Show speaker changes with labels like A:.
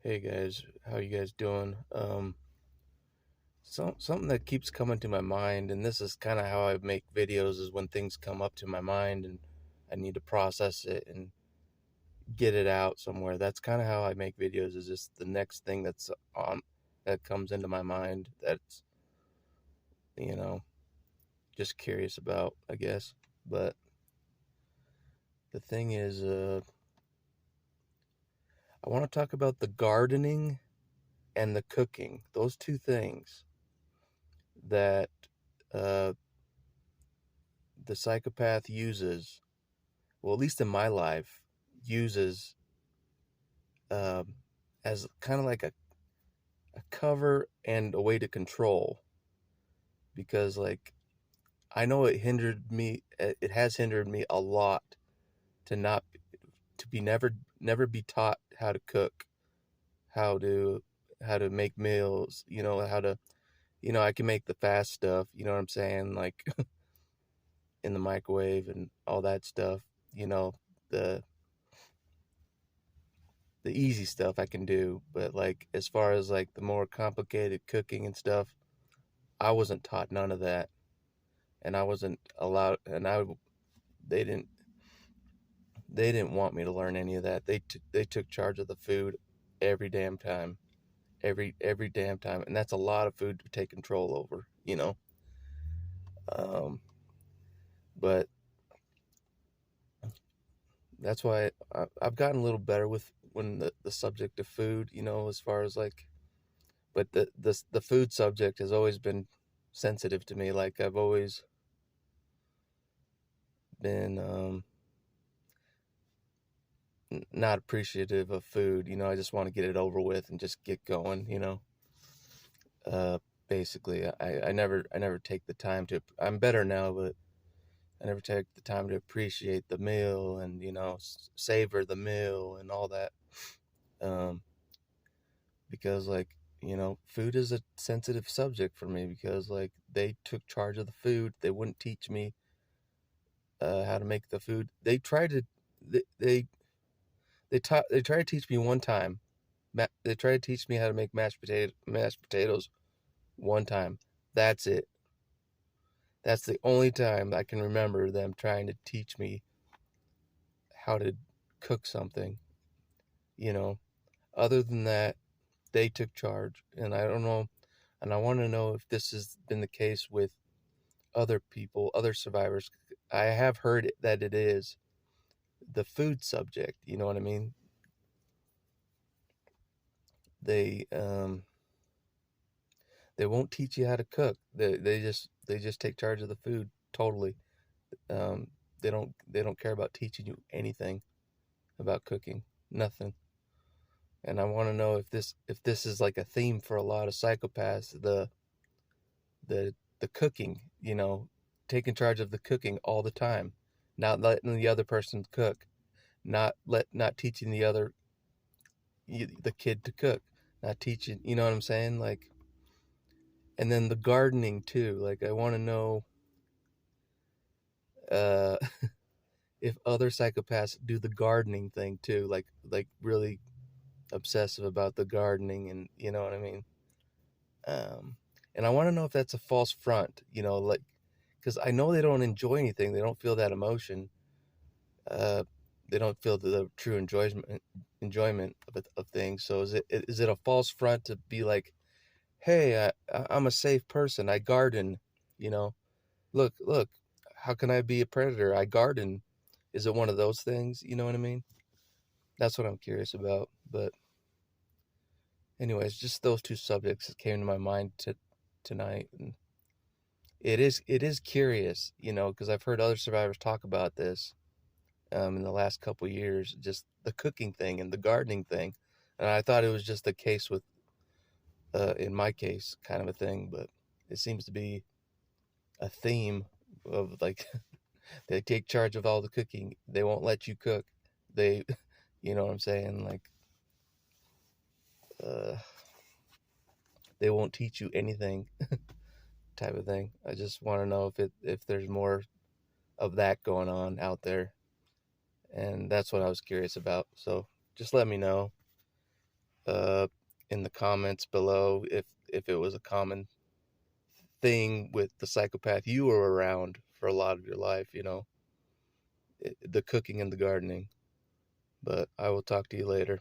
A: Hey guys, how you guys doing? Something that keeps coming to my mind, and this is kind of how I make videos, is when things come up to my mind and I need to process it and get it out somewhere. That's kind of how I make videos, is just the next thing that's on that comes into my mind that's, you know, just curious about, I guess. But the thing is, I want to talk about the gardening and the cooking. Those two things that uh the psychopath uses, well, at least in my life, uses um, as kind of like a cover and a way to control. Because, like, I know it has hindered me a lot to not, to be never be taught how to cook, how to, make meals, how to, I can make the fast stuff, you know what I'm saying? Like, in the microwave and all that stuff, the the easy stuff I can do, but like as far as like the more complicated cooking and stuff, I wasn't taught none of that, and I wasn't allowed, and they didn't they didn't want me to learn any of that. They took charge of the food every damn time, every damn time, and that's a lot of food to take control over. Um, but that's why I've gotten a little better with when the subject of food, as far as like, but the food subject has always been sensitive to me. Like, I've always been not appreciative of food. I just want to get it over with and just get going. Uh, Basically, I never take the time to. I'm better now, but I never take the time to appreciate the meal and savor the meal and all that. Um, because, like, food is a sensitive subject for me, because like they took charge of the food. They wouldn't teach me how to make the food. They tried to teach me one time. They tried to teach me how to make mashed potatoes one time. That's it. That's the only time I can remember them trying to teach me how to cook something. You know, Other than that, they took charge, and I don't know. And I want to know if this has been the case with other people, other survivors. I have heard that it is the food subject. You know what I mean? They they won't teach you how to cook. They just take charge of the food totally. Um, they don't care about teaching you anything about cooking. Nothing. And I want to know if this is like a theme for a lot of psychopaths. The cooking, taking charge of the cooking all the time, not letting the other person cook, not teaching the kid to cook, not teaching. You know what I'm saying? Like, and then the gardening too. Like, I want to know uh if other psychopaths do the gardening thing too, like really obsessive about the gardening, and you know what I mean. Um, and I want to know if that's a false front, like, because I know they don't enjoy anything. They don't feel that emotion. Uh, they don't feel the true enjoyment of things. So is it a false front to be like, hey, I'm a safe person. I garden. You know, look. How can I be a predator? I garden. Is it one of those things? You know what I mean? That's what I'm curious about. But anyways, just those two subjects that came to my mind tonight, and it is curious, because I've heard other survivors talk about this in the last couple years, just the cooking thing and the gardening thing, and I thought it was just the case with, in my case, kind of a thing, but it seems to be a theme of like they take charge of all the cooking. They won't let you cook. They, you know what I'm saying, like, uh, they won't teach you anything, type of thing. I just want to know if there's more of that going on out there, and that's what I was curious about. So just let me know. uh, in the comments below if it was a common thing with the psychopath you were around for a lot of your life, the cooking and the gardening. But I will talk to you later.